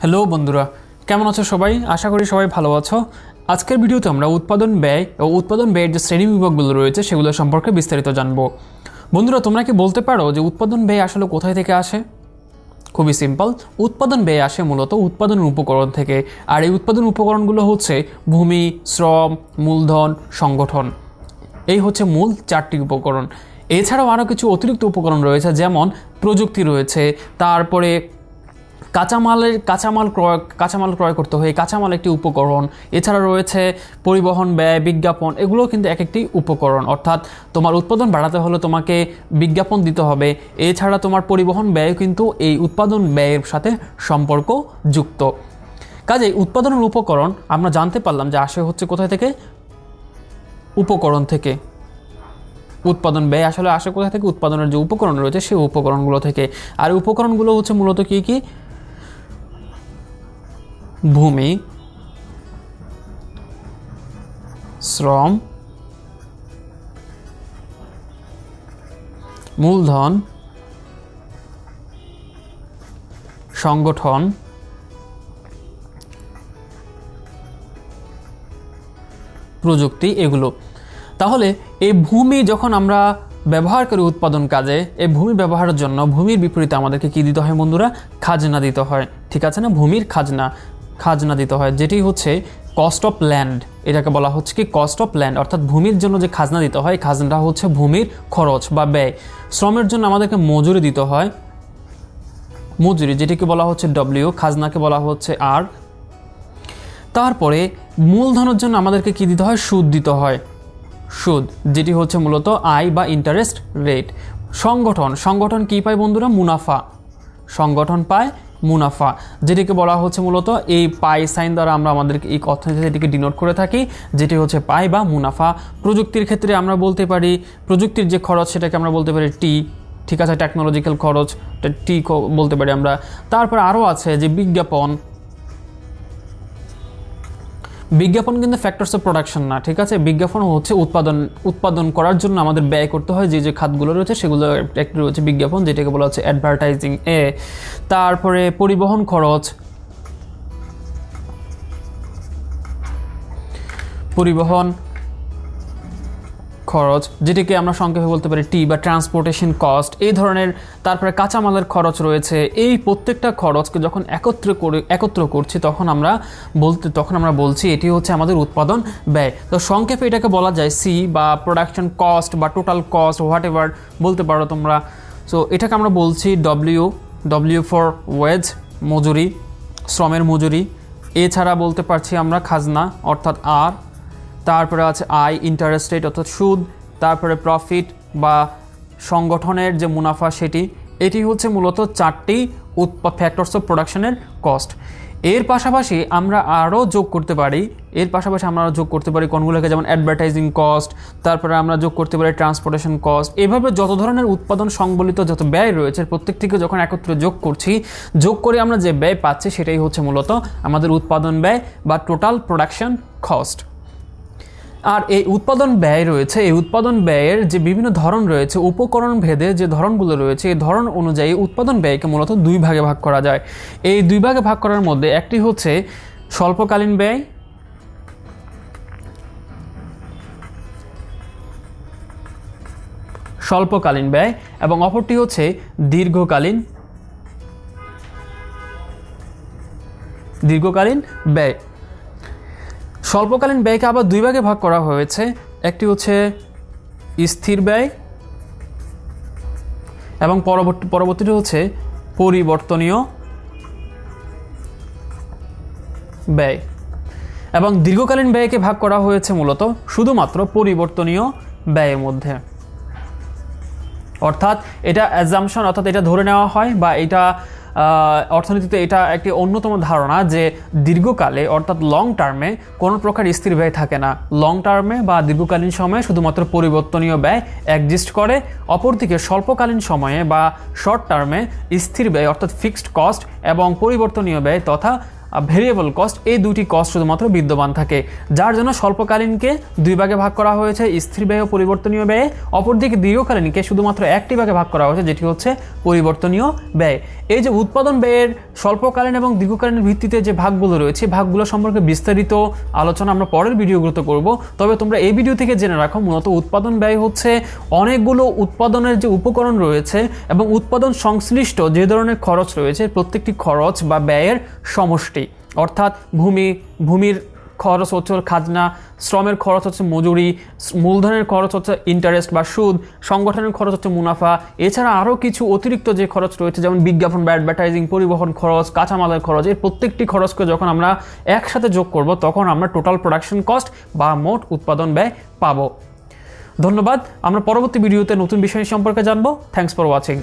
Hello বন্ধুরা, কেমন আছো সবাই? আশা করি সবাই ভালো আছো। আজকের ভিডিওতে আমরা উৎপাদন ব্যয় ও উৎপাদন ব্যয়ের যে শ্রেণীবিভাগগুলো রয়েছে সেগুলো সম্পর্কে বিস্তারিত জানবো। বন্ধুরা, তোমরা কি বলতে পারো যে উৎপাদন ব্যয় আসলে কোথায় থেকে আসে? খুবই সিম্পল, উৎপাদন ব্যয় আসে মূলত উৎপাদনের উপকরণ থেকে। আর এই উৎপাদন উপকরণগুলো হচ্ছে ভূমি, শ্রম, মূলধন, সংগঠন। এই হচ্ছে মূল চারটি উপকরণ। এছাড়াও আরও কিছু অতিরিক্ত উপকরণ রয়েছে, যেমন প্রযুক্তি রয়েছে, তারপরে কাঁচামাল ক্রয় করতে হয়, কাঁচামাল একটি উপকরণ। এছাড়া রয়েছে পরিবহন ব্যয়, বিজ্ঞাপন, এগুলো কিন্তু এক একটি উপকরণ। অর্থাৎ তোমার উৎপাদন বাড়াতে হলে তোমাকে বিজ্ঞাপন দিতে হবে। এছাড়া তোমার পরিবহন ব্যয় কিন্তু এই উৎপাদন ব্যয়ের সাথে সম্পর্কযুক্ত। কাজেই উৎপাদনের উপকরণ আমরা জানতে পারলাম যে আসে হচ্ছে কোথায় থেকে? উপকরণ থেকে। উৎপাদন ব্যয় আসলে আসে কোথায় থেকে? উৎপাদনের যে উপকরণ রয়েছে সেই উপকরণগুলো থেকে। আর উপকরণগুলো হচ্ছে মূলত কি কি? ভূমি, শ্রম, মূলধন, সংগঠন, প্রযুক্তি, এগুলো। তাহলে এই ভূমি যখন আমরা ব্যবহার করি উৎপাদন কাজে, এই ভূমি ব্যবহারের জন্য ভূমির বিপরীতে আমাদেরকে কি দিতে হয় বন্ধুরা? খাজনা দিতে হয়। ঠিক আছে না? ভূমির খাজনা দিতে হয়, যেটি হচ্ছে কস্ট অফ ল্যান্ড। এটাকে বলা হচ্ছে কি? Cost of land. অর্থাৎ ভূমির জন্য যে খাজনা দিতে হয়, খাজনাটা হচ্ছে ভূমির খরচ বা ব্যয়। শ্রমের জন্য আমাদেরকে মজুরি দিতে হয়, মজুরি, যেটিকে বলা হচ্ছে ডব্লিউ, খাজনাকে বলা হচ্ছে আর। তারপরে মূলধনের জন্য আমাদেরকে কি দিতে হয়? সুদ দিতে হয়, সুদ, যেটি হচ্ছে মূলত আয় বা ইন্টারেস্ট রেট। সংগঠন কি পায় বন্ধুরা? মুনাফা। সংগঠন পায় মুনাফা, যেটিকে বলা হচ্ছে মূলত এই পাই সাইন দ্বারা আমরা আমাদেরকে এই অর্থনীতিতে এটিকে ডিনোট করে থাকি, যেটি হচ্ছে পাই বা মুনাফা। প্রযুক্তির ক্ষেত্রে আমরা বলতে পারি, প্রযুক্তির যে খরচ সেটাকে আমরা বলতে পারি টি। ঠিক আছে, টেকনোলজিক্যাল খরচ টি বলতে পারি আমরা। তারপর আরও আছে যে বিজ্ঞাপন কিন্তু ফ্যাক্টরস অফ প্রোডাকশন না। ঠিক আছে, বিজ্ঞাপন হচ্ছে উৎপাদন করার জন্য আমাদের ব্যয় করতে হয় যে খাতগুলো রয়েছে, সেগুলো একটি রয়েছে বিজ্ঞাপন, যেটাকে বলা হচ্ছে অ্যাডভার্টাইজিং এ। তারপরে পরিবহন খরচ, যেটিকে আমরা সংক্ষেপে বলতে পারি টি বা ট্রান্সপোর্টেশন কস্ট, এই ধরনের। তারপরে কাঁচামালের খরচ রয়েছে। এই প্রত্যেকটা খরচকে যখন একত্র করছি তখন আমরা বলছি এটি হচ্ছে আমাদের উৎপাদন ব্যয়। তো সংক্ষেপে এটাকে বলা যায় সি বা প্রোডাকশন কস্ট বা টোটাল কস্ট, হোয়াট এভার বলতে পারো তোমরা। সো এটাকে আমরা বলছি ডব্লিউ ফর ওয়েজ, মজুরি, শ্রমের মজুরি। এছাড়া বলতে পারছি আমরা খাজনা অর্থাৎ আর। তারপরে আছে আয়, ইন্টারেস্ট রেট অর্থাৎ সুদ। তারপরে প্রফিট বা সংগঠনের যে মুনাফা সেটি। এটি হচ্ছে মূলত চারটি ফ্যাক্টরস অফ প্রোডাকশনের কস্ট। এর পাশাপাশি আমরা আরও যোগ করতে পারি কোনগুলোকে, যেমন অ্যাডভার্টাইজিং কস্ট। তারপরে আমরা যোগ করতে পারি ট্রান্সপোর্টেশন কস্ট। এভাবে যত ধরনের উৎপাদন সংবলিত যত ব্যয় রয়েছে প্রত্যেকটিকে যখন একত্রে যোগ করে আমরা যে ব্যয় পাচ্ছি সেটাই হচ্ছে মূলত আমাদের উৎপাদন ব্যয় বা টোটাল প্রোডাকশন কস্ট। আর এই উৎপাদন ব্যয় রয়েছে, এই উৎপাদন ব্যয়ের যে বিভিন্ন ধরন রয়েছে, উপকরণ ভেদে যে ধরনগুলো রয়েছে, এই ধরন অনুযায়ী উৎপাদন ব্যয়কে মূলত দুই ভাগে ভাগ করা যায়। এই দুই ভাগে ভাগ করার মধ্যে একটি হচ্ছে স্বল্পকালীন ব্যয় এবং অপরটি হচ্ছে দীর্ঘকালীন ব্যয়। স্বল্পকালীন ব্যয়কে আবার দুই ভাগে ভাগ করা হয়েছে। একটি হচ্ছে স্থির ব্যয় এবং পরবর্তীটি হচ্ছে পরিবর্তনীয় ব্যয়। এবং দীর্ঘকালীন ব্যয়কে ভাগ করা হয়েছে মূলত শুধুমাত্র পরিবর্তনীয় ব্যয়ের মধ্যে। অর্থাৎ এটা অ্যাজাম্পশন, অর্থাৎ এটা ধরে নেওয়া হয় বা এটা অর্থনীতিতে এটা একটি অন্যতম ধারণা যে দীর্ঘকালে অর্থাৎ লং টার্মে কোনো প্রকার স্থির ব্যয় থাকে না। লং টার্মে বা দীর্ঘকালীন সময়ে শুধুমাত্র পরিবর্তনীয় ব্যয় এক্সিস্ট করে। অপরদিকে স্বল্পকালীন সময়ে বা শর্ট টার্মে স্থির ব্যয় অর্থাৎ ফিক্সড কস্ট এবং পরিবর্তনীয় ব্যয় তথা ভেরিয়েবল কস্ট, এই দুটি কস্ট শুধুমাত্র বিদ্যমান থাকে, যার জন্য স্বল্পকালীনকে 2 ভাগে ভাগ করা হয়েছে, স্থির ব্যয় ও পরিবর্তনীয় ব্যয়ে। অপরদিকে দীর্ঘকালীনকে শুধুমাত্র 1টি ভাগে ভাগ করা হয়েছে, যেটি হচ্ছে পরিবর্তনীয় ব্যয়। এই যে উৎপাদন ব্যয়ের স্বল্পকালীন এবং দীর্ঘকালীন ভিত্তিতে যে ভাগগুলো রয়েছে, ভাগগুলো সম্পর্কে বিস্তারিত আলোচনা আমরা পরের ভিডিওগুলোতে করব। তবে তোমরা এই ভিডিও থেকে জেনে রাখো, মূলত উৎপাদন ব্যয় হচ্ছে অনেকগুলো উৎপাদনের যে উপকরণ রয়েছে এবং উৎপাদন সংশ্লিষ্ট যে ধরনের খরচ রয়েছে, প্রত্যেকটি খরচ বা ব্যয়ের সমষ্টি। অর্থাৎ ভূমির খরচ হচ্ছে খাজনা, শ্রমের খরচ হচ্ছে মজুরি, মূলধনের খরচ হচ্ছে ইন্টারেস্ট বা সুদ, সংগঠনের খরচ হচ্ছে মুনাফা। এছাড়া আরও কিছু অতিরিক্ত যে খরচ রয়েছে, যেমন বিজ্ঞাপন বা অ্যাডভার্টাইজিং, পরিবহন খরচ, কাঁচামালের খরচ, এর প্রত্যেকটি খরচকে যখন আমরা একসাথে যোগ করব, তখন আমরা টোটাল প্রোডাকশন কস্ট বা মোট উৎপাদন ব্যয় পাবো। ধন্যবাদ। আমরা পরবর্তী ভিডিওতে নতুন বিষয় সম্পর্কে জানবো। Thanks for watching.